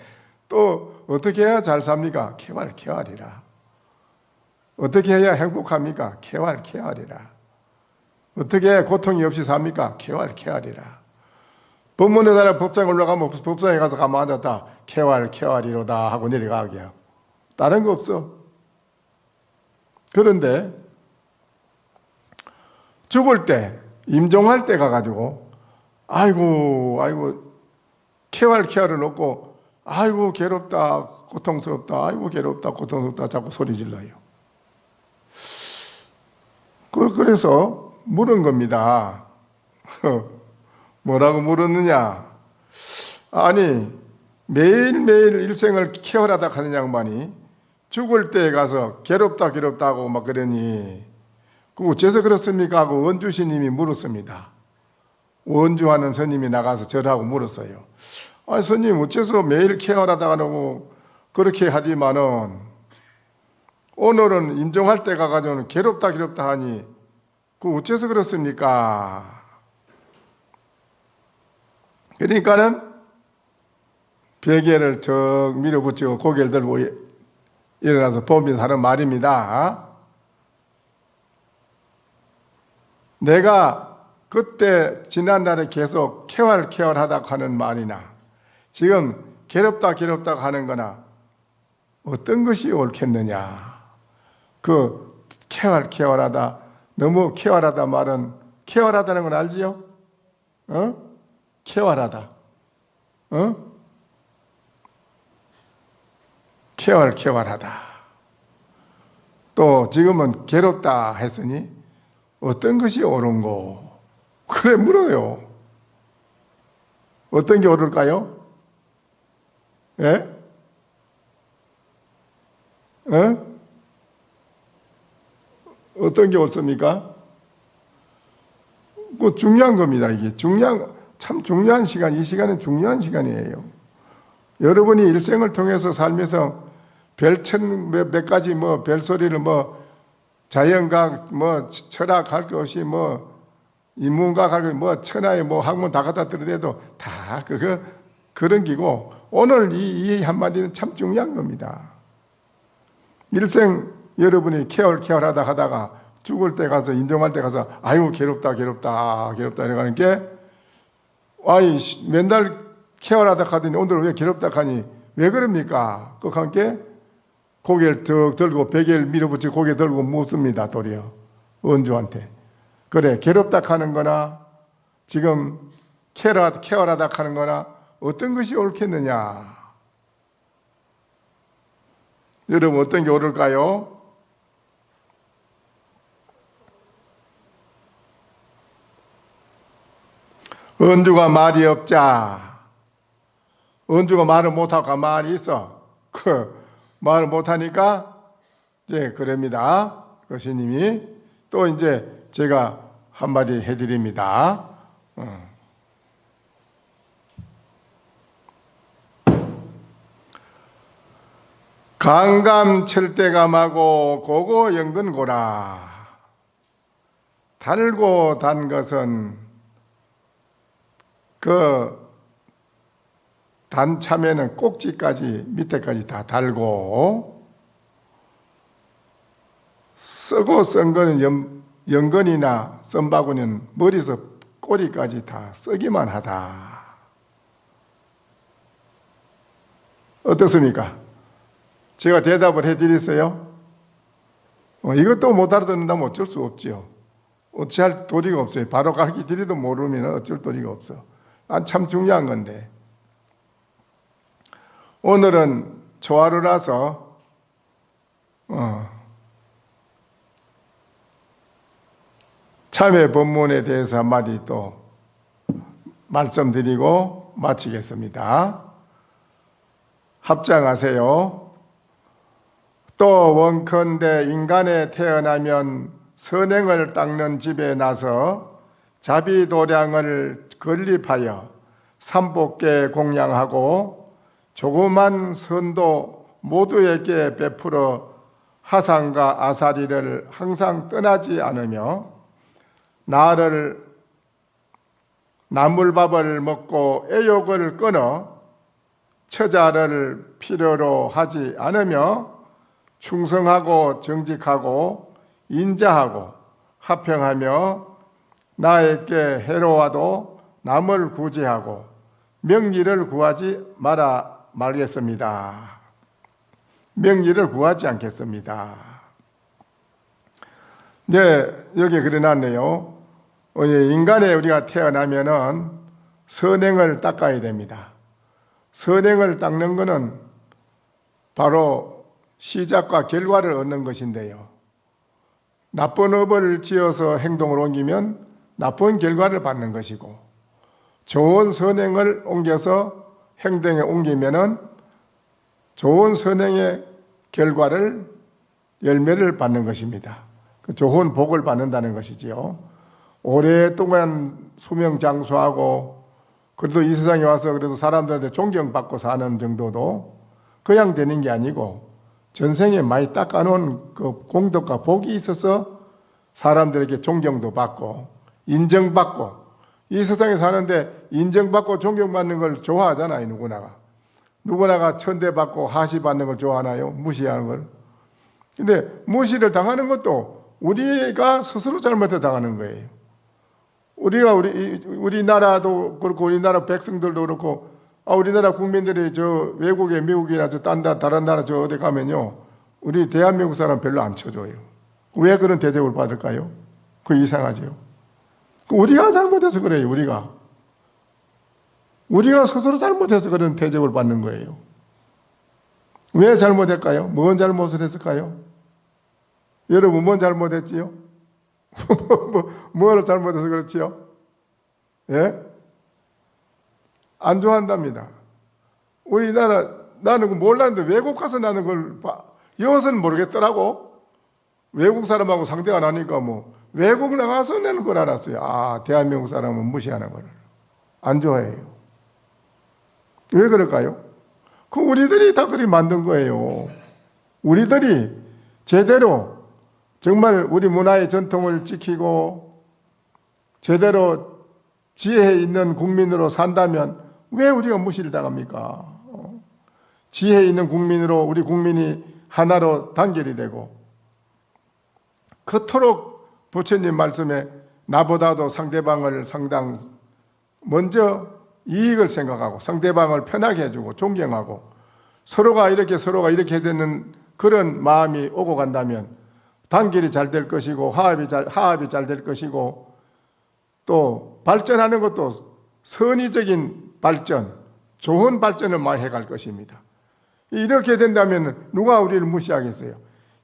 또 어떻게 해야 잘 삽니까? 쾌활이라. 어떻게 해야 행복합니까? 쾌활이라. 어떻게 해야 고통이 없이 삽니까? 쾌활이라. 법문에 따라 법상에 올라가면 법상에 가서 가만 앉았다. 쾌활이로다 하고 내려가게요. 다른 거 없어. 그런데 죽을 때, 임종할 때 가가지고 아이고 쾌활은 없고 아이고 괴롭다 고통스럽다 아이고 괴롭다 고통스럽다 자꾸 소리 질러요. 그래서 물은 겁니다. 뭐라고 물었느냐? 아니 매일매일 일생을 쾌활하다 하는 양반이 죽을 때에 가서 괴롭다 하고 막 그러니 그 어째서 그렇습니까? 하고 원주스님이 물었습니다. 원주하는 스님이 나가서 절하고 물었어요. 아, 스님 어째서 매일 쾌활하다가 하고 그렇게 하지만은 오늘은 임종할 때 가가지고는 괴롭다 하니 그 어째서 그렇습니까? 그러니까는 베개를 적 밀어붙이고 고개를 들고 일어나서 보면서 하는 말입니다. 내가 그때 지난날에 계속 쾌활하다고 하는 말이나 지금 괴롭다고 하는 거나 어떤 것이 옳겠느냐. 그 쾌활하다, 너무 쾌활하다 말은 쾌활하다는 건 알지요? 쾌활하다. 쾌활하다. 또 지금은 괴롭다 했으니 어떤 것이 옳은고? 그래 물어요. 어떤 게 옳을까요? 예? 어떤 게 옳습니까? 그 중요한 겁니다. 이게 참 중요한 시간. 이 시간은 중요한 시간이에요. 여러분이 일생을 통해서 살면서 몇 가지 별소리를 자연과학 철학 할 것이 인문과학 할 것이 천하의 학문 다 갖다 들어대도 다 그런 기고 오늘 이 한마디는 참 중요한 겁니다. 일생 여러분이 쾌활하다 하다가 죽을 때 가서 임종할 때 가서 아유 괴롭다 이러가는 게 아이 맨날 쾌활하다 하더니 오늘은 왜 괴롭다 하니 왜 그럽니까? 그 함께 고개를 턱 들고 베개를 밀어붙이고 고개 들고 묻습니다. 도리어 원주한테 그래 괴롭다 하는 거나 지금 쾌활하다 하는 거나 어떤 것이 옳겠느냐? 여러분 어떤 게 옳을까요? 은주가 말이 없자. 은주가 말을 못하고 가만히 있어. 말을 못하니까 이제 그럽니다. 그 스님이 또 이제 제가 한마디 해드립니다. 강감철대감하고 고고 연근고라. 달고 단 것은 단참에는 꼭지까지 밑에까지 다 달고 쓰고 쓴 거는 연근이나 썬바구니는 머리에서 꼬리까지 다 쓰기만 하다. 어떻습니까? 제가 대답을 해드렸어요. 이것도 못 알아듣는다면 어쩔 수 없지요. 어찌할 도리가 없어요. 바로 가르쳐 드리도 모르면 어쩔 도리가 없어. 참 중요한 건데. 오늘은 초하루라서 참회 법문에 대해서 한마디 또 말씀드리고 마치겠습니다. 합장하세요. 또 원컨대 인간에 태어나면 선행을 닦는 집에 나서 자비도량을 건립하여 삼복계 공양하고 조그만 선도 모두에게 베풀어 하상과 아사리를 항상 떠나지 않으며 나물밥을 먹고 애욕을 끊어 처자를 필요로 하지 않으며 충성하고 정직하고 인자하고 화평하며 나에게 해로워도 남을 구제하고 명리를 구하지 말겠습니다. 명리를 구하지 않겠습니다. 네, 여기 그려놨네요. 인간에 우리가 태어나면은 선행을 닦아야 됩니다. 선행을 닦는 것은 바로 시작과 결과를 얻는 것인데요. 나쁜 업을 지어서 행동을 옮기면 나쁜 결과를 받는 것이고, 좋은 선행을 옮겨서 행동에 옮기면은 좋은 선행의 결과를 열매를 받는 것입니다. 그 좋은 복을 받는다는 것이지요. 오랫동안 수명 장수하고 그래도 이 세상에 와서 그래도 사람들한테 존경받고 사는 정도도 그냥 되는 게 아니고 전생에 많이 닦아놓은 그 공덕과 복이 있어서 사람들에게 존경도 받고 인정받고 이 세상에 사는데 인정받고 존경받는 걸 좋아하잖아요. 누구나가 천대받고 하시받는 걸 좋아하나요? 무시하는 걸. 근데 무시를 당하는 것도 우리가 스스로 잘못해 당하는 거예요. 우리나라도 그렇고 우리나라 백성들도 그렇고 우리나라 국민들이 저 외국에 미국이나 저 다른 나라 저 어디 가면요 우리 대한민국 사람 별로 안 쳐줘요. 왜 그런 대접을 받을까요? 그 이상하죠. 우리가 잘못해서 그래요. 우리가 스스로 잘못해서 그런 대접을 받는 거예요. 왜 잘못했을까요? 뭔 잘못을 했을까요? 여러분 뭔 잘못했지요? 뭐를 잘못해서 그렇지요? 예? 안 좋아한답니다. 우리나라 나는 몰랐는데 외국 가서 나는 그걸 여기서는 모르겠더라고. 외국 사람하고 상대가 나니까 뭐 외국 나가서 나는 그걸 알았어요. 대한민국 사람은 무시하는 거를 안 좋아해요. 왜 그럴까요? 우리들이 다 그리 만든 거예요. 우리들이 제대로 정말 우리 문화의 전통을 지키고 제대로 지혜 있는 국민으로 산다면 왜 우리가 무시를 당합니까? 지혜 있는 국민으로 우리 국민이 하나로 단결이 되고 그토록 부처님 말씀에 나보다도 상대방을 먼저 이익을 생각하고 상대방을 편하게 해주고 존경하고 서로가 이렇게 되는 그런 마음이 오고 간다면 단결이 잘 될 것이고 화합이 잘 될 것이고 또 발전하는 것도 선의적인 발전, 좋은 발전을 많이 해갈 것입니다. 이렇게 된다면 누가 우리를 무시하겠어요?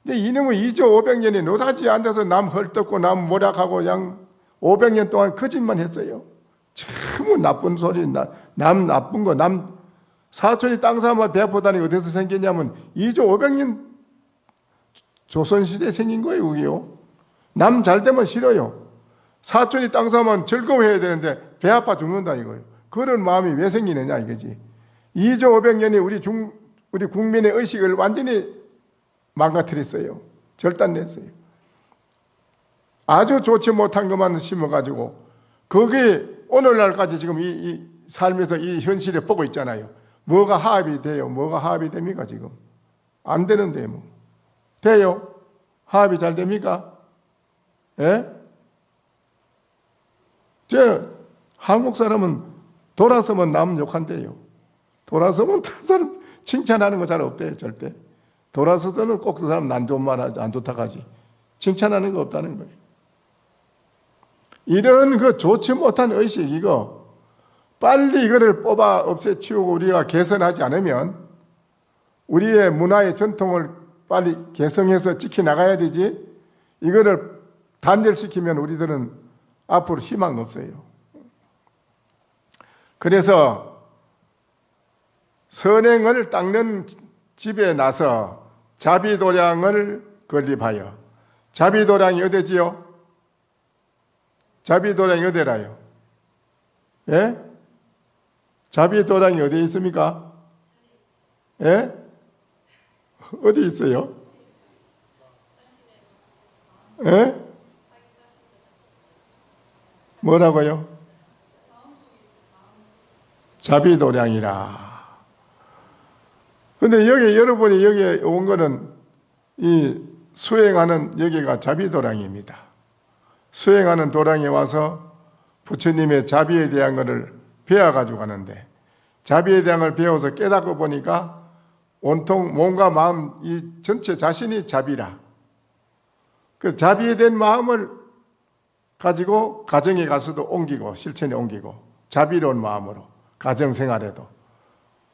근데 이놈의 2조 500년이 노다지 앉아서 남 헐떡고 남 모략하고 양 500년 동안 거짓만 했어요. 참 나쁜 소리, 남 나쁜 거, 남 사촌이 땅 사면 배포다니 어디서 생겼냐면 2조 500년 조선시대에 생긴 거예요, 그게요. 남 잘 되면 싫어요. 사촌이 땅 사면 즐거워해야 되는데 배 아파 죽는다 이거예요. 그런 마음이 왜 생기느냐 이거지. 2조 500년이 우리 국민의 의식을 완전히 망가뜨렸어요. 절단냈어요. 아주 좋지 못한 것만 심어가지고 그게 오늘날까지 지금 이 삶에서 이 현실에 보고 있잖아요. 뭐가 화합이 돼요? 뭐가 화합이 됩니까 지금? 안 되는데 뭐. 돼요? 화합이 잘 됩니까? 예? 한국 사람은 돌아서면 남 욕한대요. 돌아서면 다른 사람 칭찬하는 거 잘 없대요, 절대. 돌아서서는 꼭 그 사람 안 좋은 말 하지, 안 좋다고 하지. 칭찬하는 거 없다는 거예요. 이런 그 좋지 못한 의식, 이거 빨리 이거를 뽑아 없애치우고 우리가 개선하지 않으면 우리의 문화의 전통을 빨리 개성해서 지켜나가야 되지. 이거를 단절시키면 우리들은 앞으로 희망 없어요. 그래서 선행을 닦는 집에 나서 자비도량을 건립하여. 자비도량이 어디지요? 자비도량이 어디라요? 예? 자비도량이 어디에 있습니까? 예? 어디 있어요? 예? 뭐라고요? 자비도량이라. 근데 여러분이 여기에 온 거는 이 수행하는 여기가 자비도량입니다. 수행하는 도량에 와서 부처님의 자비에 대한 것을 배워가지고 가는데 자비에 대한 걸 배워서 깨닫고 보니까 온통 몸과 마음 이 전체 자신이 자비라. 그 자비에 대한 마음을 가지고 가정에 가서도 옮기고 실천에 옮기고 자비로운 마음으로 가정생활에도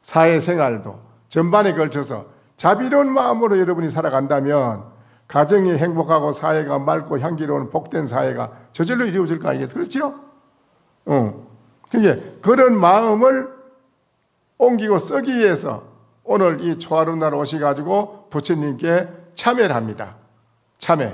사회생활도 전반에 걸쳐서 자비로운 마음으로 여러분이 살아간다면 가정이 행복하고 사회가 맑고 향기로운 복된 사회가 저절로 이루어질 거 아니겠어요? 그렇죠? 그게 그런 마음을 옮기고 쓰기 위해서 오늘 이 초하루 날 오셔가지고 부처님께 참여를 합니다. 참여.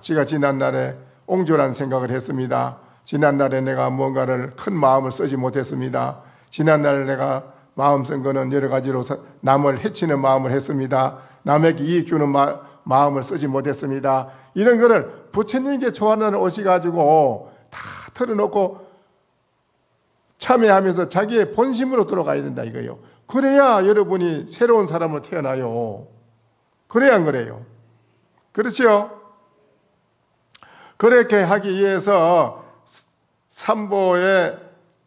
제가 지난날에 옹졸한 생각을 했습니다. 지난날에 내가 뭔가를 큰 마음을 쓰지 못했습니다. 지난날 내가 마음 쓴 거는 여러 가지로 남을 해치는 마음을 했습니다. 남에게 이익 주는 마음을 쓰지 못했습니다. 이런 거를 부처님께 초하루 날 오셔가지고 다 털어놓고 참여하면서 자기의 본심으로 돌아가야 된다 이거예요. 그래야 여러분이 새로운 사람으로 태어나요. 그래야 안 그래요? 그렇죠? 그렇게 하기 위해서 삼보에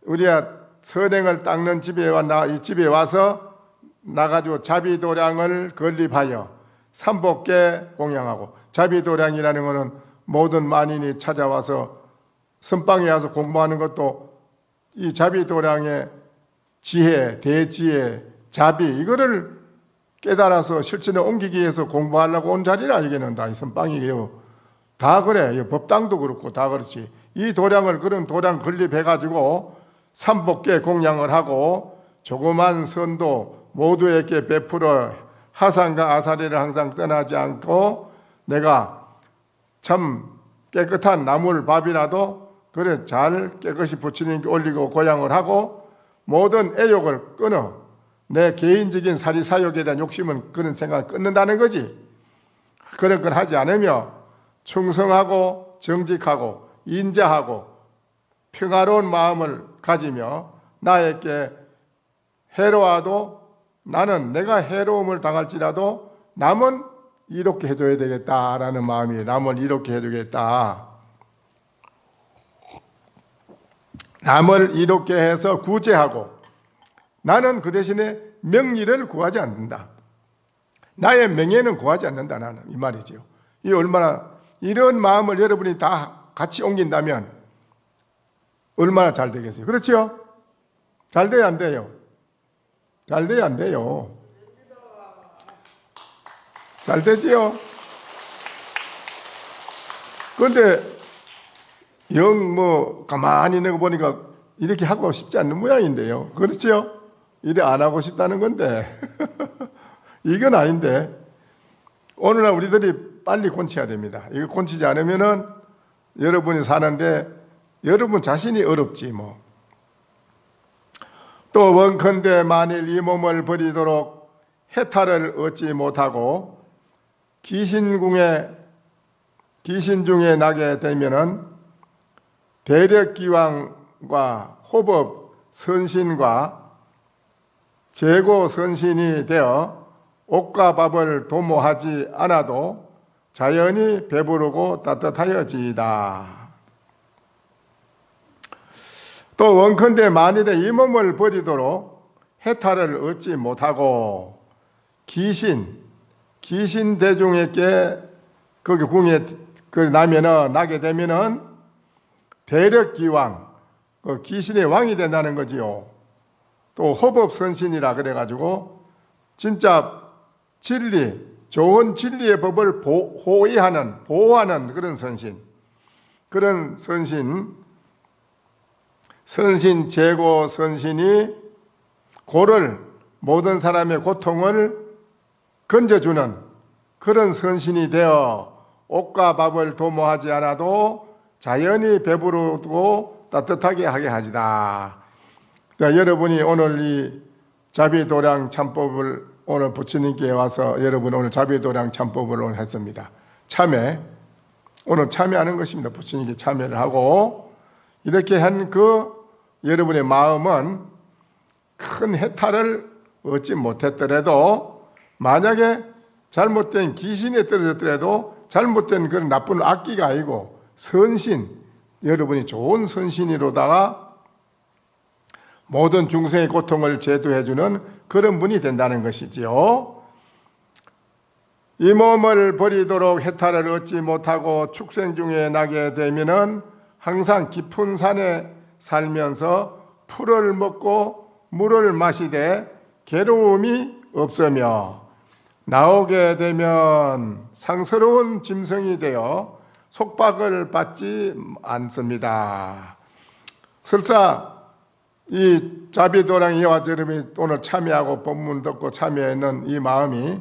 우리가 선행을 닦는 이 집에 와서 나가지고 자비도량을 건립하여 삼복께 공양하고, 자비도량이라는 것은 모든 만인이 찾아와서 선방에 와서 공부하는 것도 이 자비도량의 지혜, 대지혜, 자비, 이거를 깨달아서 실천에 옮기기 위해서 공부하려고 온 자리라. 이게는 다 이 선방이에요. 다 그래. 법당도 그렇고 다 그렇지. 이 도량을, 그런 도량 건립해가지고 삼복께 공양을 하고 조그만 선도 모두에게 베풀어 하산과 아사리를 항상 떠나지 않고, 내가 참 깨끗한 나물밥이라도 그래 잘 깨끗이 부처님께 올리고 고양을 하고, 모든 애욕을 끊어 내 개인적인 사리사욕에 대한 욕심은, 그런 생각을 끊는다는 거지. 그런 걸 하지 않으며 충성하고 정직하고 인자하고 평화로운 마음을 가지며, 나에게 해로워도 나는 내가 해로움을 당할지라도 남은 이롭게 해줘야 되겠다라는 마음이, 남을 이롭게 해주겠다. 남을 이롭게 해서 구제하고, 나는 그 대신에 명리를 구하지 않는다. 나의 명예는 구하지 않는다. 나는 이 말이죠. 이 얼마나, 이런 마음을 여러분이 다 같이 옮긴다면 얼마나 잘 되겠어요. 그렇죠? 잘 돼야 안 돼요? 잘 돼야 안 돼요? 잘 되지요? 그런데 영 가만히 있는 거 보니까 이렇게 하고 싶지 않는 모양인데요. 그렇죠? 이래 안 하고 싶다는 건데 이건 아닌데, 오늘날 우리들이 빨리 고쳐야 됩니다. 이거 고치지 않으면은 여러분이 사는데 여러분 자신이 어렵지 뭐. 또 원컨대 만일 이 몸을 버리도록 해탈을 얻지 못하고 귀신 중에 나게 되면은 대력기왕과 호법 선신과 재고 선신이 되어 옷과 밥을 도모하지 않아도 자연히 배부르고 따뜻하여지이다. 또 원컨대 만일에 이 몸을 버리도록 해탈을 얻지 못하고 귀신 대중에게 거기 궁에 나게 되면은 대력기왕, 귀신의 왕이 된다는 거지요. 또 호법선신이라 그래가지고 진짜 진리, 좋은 진리의 법을 보호하는 그런 선신, 그런 선신 재고 선신이 모든 사람의 고통을 건져주는 그런 선신이 되어 옷과 밥을 도모하지 않아도 자연히 배부르고 따뜻하게 하게 하지다. 자, 여러분이 오늘 이 자비도량 참법을 오늘 부처님께 와서 여러분 오늘 자비도량 참법을 오늘 했습니다. 오늘 참여하는 것입니다. 부처님께 참여를 하고 이렇게 한 여러분의 마음은 큰 해탈을 얻지 못했더라도, 만약에 잘못된 귀신에 떨어졌더라도 잘못된 그런 나쁜 악기가 아니고 선신, 여러분이 좋은 선신이로다가 모든 중생의 고통을 제도해주는 그런 분이 된다는 것이지요. 이 몸을 버리도록 해탈을 얻지 못하고 축생 중에 나게 되면은 항상 깊은 산에 살면서 풀을 먹고 물을 마시되 괴로움이 없으며, 나오게 되면 상스러운 짐승이 되어 속박을 받지 않습니다. 설사 이 자비도량 이와 여러분이 오늘 참여하고 법문 듣고 참여했는 이 마음이,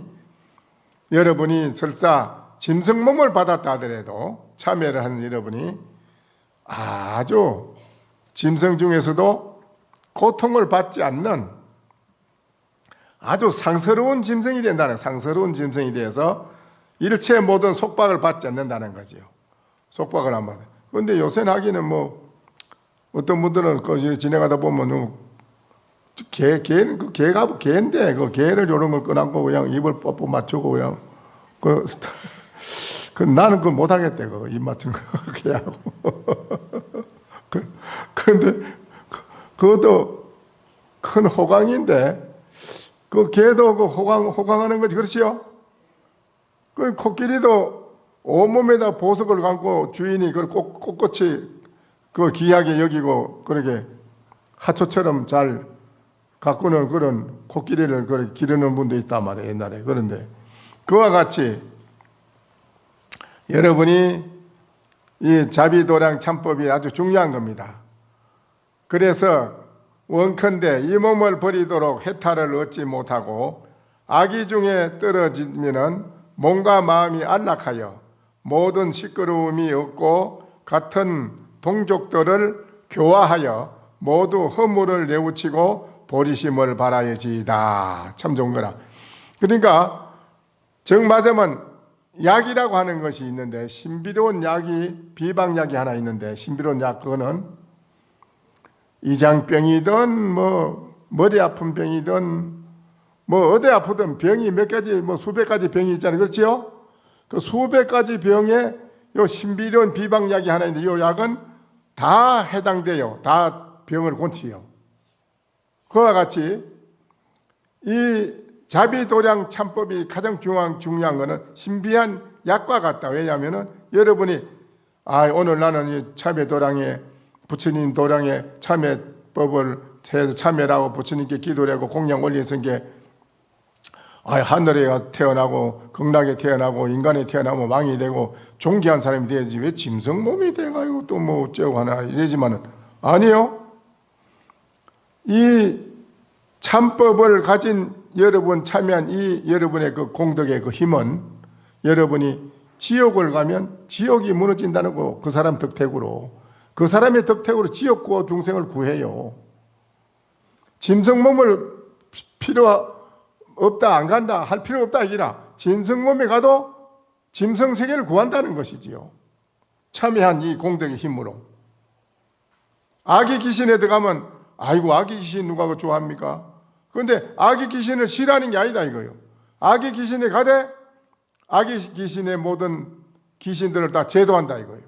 여러분이 설사 짐승 몸을 받았다 하더라도 참여를 하는 여러분이 아주 짐승 중에서도 고통을 받지 않는 아주 상스러운 짐승이 된다는, 상스러운 짐승이 되어서 일체 모든 속박을 받지 않는다는 거지요. 속박을 안 받아요. 그런데 요새는 하기는 어떤 분들은 지나가다 보면 개는 개인데 그 개를 요런 걸 꺼내고 그냥 입을 뽀뽀 맞추고 그냥 나는 그거 못하겠대. 그거 입 맞춘 거 개하고 그런데 그것도 큰 호강인데 그 개도 그 호강하는 거지, 그렇지요? 그 코끼리도 온몸에다 보석을 감고 주인이 그걸 꼿꼿이 그 귀하게 여기고 그렇게 하초처럼 잘 가꾸는 그런 코끼리를 그렇게 기르는 분도 있단 말이에요, 옛날에. 그런데 그와 같이 여러분이 이 자비도량 참법이 아주 중요한 겁니다. 그래서 원컨대 이 몸을 버리도록 해탈을 얻지 못하고 악의 중에 떨어지면은 몸과 마음이 안락하여 모든 시끄러움이 없고 같은 동족들을 교화하여 모두 허물을 내우치고 보리심을 바라야지이다. 참 좋은 거라. 그러니까 정맞으면 약이라고 하는 것이 있는데 신비로운 약이 비방약이 하나 있는데 신비로운 약 그거는 이장병이든 뭐 머리 아픈 병이든 뭐 어디 아프든 병이 몇 가지 뭐 수백 가지 병이 있잖아요. 그렇지요? 그 수백 가지 병에 요 신비로운 비방약이 하나 있는데 요 약은 다 해당돼요. 다 병을 고치요. 그와 같이 이 자비도량 참법이 가장 중요한 것은 신비한 약과 같다. 왜냐하면 여러분이 오늘 나는 이 참회도량에 부처님 도량에 참회법을 해서 참회라고 부처님께 기도를 하고 공양 올리는 게 하늘에 태어나고 극락에 태어나고 인간에 태어나면 왕이 되고 존귀한 사람이 돼야지 왜 짐승 몸이 돼가지고 또 뭐 어쩌고 하나 이러지만은 아니요. 이 참법을 가진 여러분 참여한 이 여러분의 그 공덕의 그 힘은 여러분이 지옥을 가면 지옥이 무너진다는 거 그 사람 덕택으로 그 사람의 덕택으로 지옥 구호 중생을 구해요. 짐승 몸을 필요 없다 안 간다 할 필요 없다 아니라 짐승 몸에 가도 짐승 세계를 구한다는 것이지요. 참여한 이 공덕의 힘으로. 악의 귀신에 들어가면 아이고 악의 귀신 누가 그 좋아합니까? 그런데 악의 귀신을 싫어하는 게 아니다 이거예요. 악의 귀신에 가되 악의 귀신의 모든 귀신들을 다 제도한다 이거예요.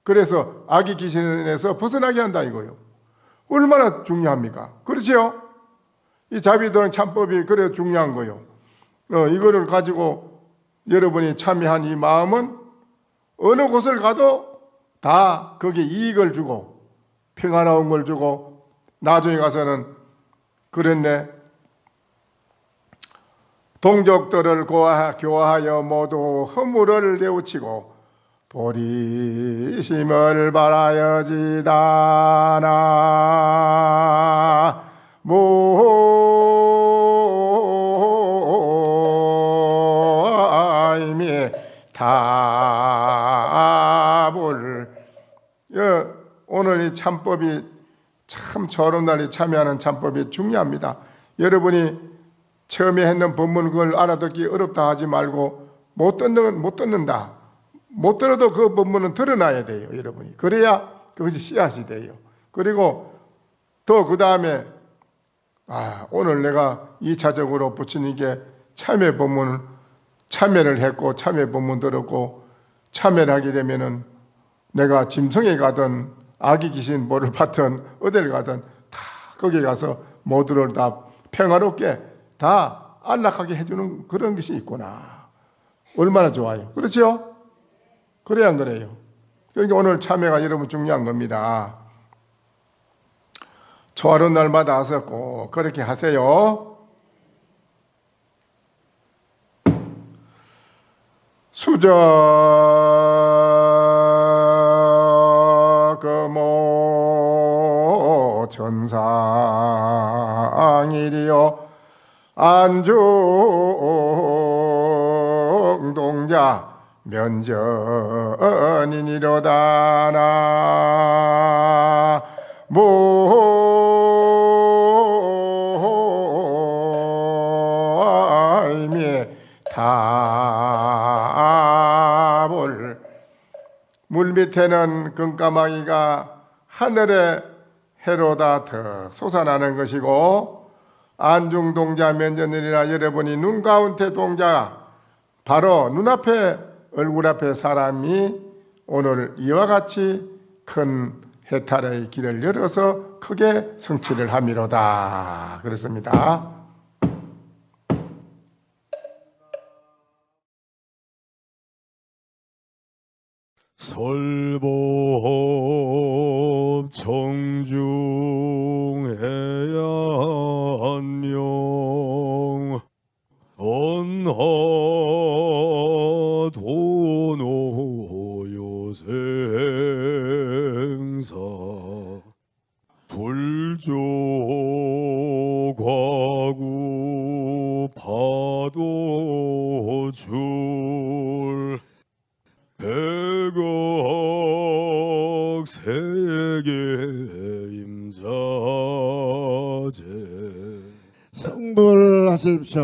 그래서 악의 귀신에서 벗어나게 한다 이거예요. 얼마나 중요합니까? 그렇지요? 이 자비도량 참법이 그래 중요한 거예요. 이거를 가지고 여러분이 참여한 이 마음은 어느 곳을 가도 다 거기에 이익을 주고 평안한 걸 주고 나중에 가서는 그랬네. 동족들을 교화하여 모두 허물을 내우치고 보리심을 바라여지다 나무아이미 답을 오늘 이 참법이 참 저런 날에 참여하는 참법이 중요합니다. 여러분이 처음에 했는 법문 그걸 알아듣기 어렵다 하지 말고 못 듣는다. 못 들어도 그 법문은 드러나야 돼요, 여러분이. 그래야 그것이 씨앗이 돼요. 그리고 또 그 다음에 오늘 내가 2차적으로 부처님께 참회 법문을 참회를 했고 참회 법문 들었고 참회를 하게 되면은 내가 짐승에 가든 악의 귀신 뭐를 받든 어딜 가든 다 거기 가서 모두를 다 평화롭게 다 안락하게 해주는 그런 것이 있구나. 얼마나 좋아요. 그렇죠? 그래야 안 그래요? 그러니까 오늘 참회가 여러분 중요한 겁니다. 초하루 날마다 와서 꼭 그렇게 하세요. 수저금오 전상일이요 안중동자 면전이니로다 나무아이미 답을 물 밑에는 금까마귀가 하늘에 해로다 더 솟아나는 것이고 안중동자 면전이라 여러분이 눈 가운데 동자 바로 눈앞에 얼굴 앞에 사람이 오늘 이와 같이 큰 해탈의 길을 열어서 크게 성취를 함이로다. 그렇습니다. 설법 청중해야 한명 언하 도노요생사 불조과구 파도줄 백억 세계 임자제 성불하십시오.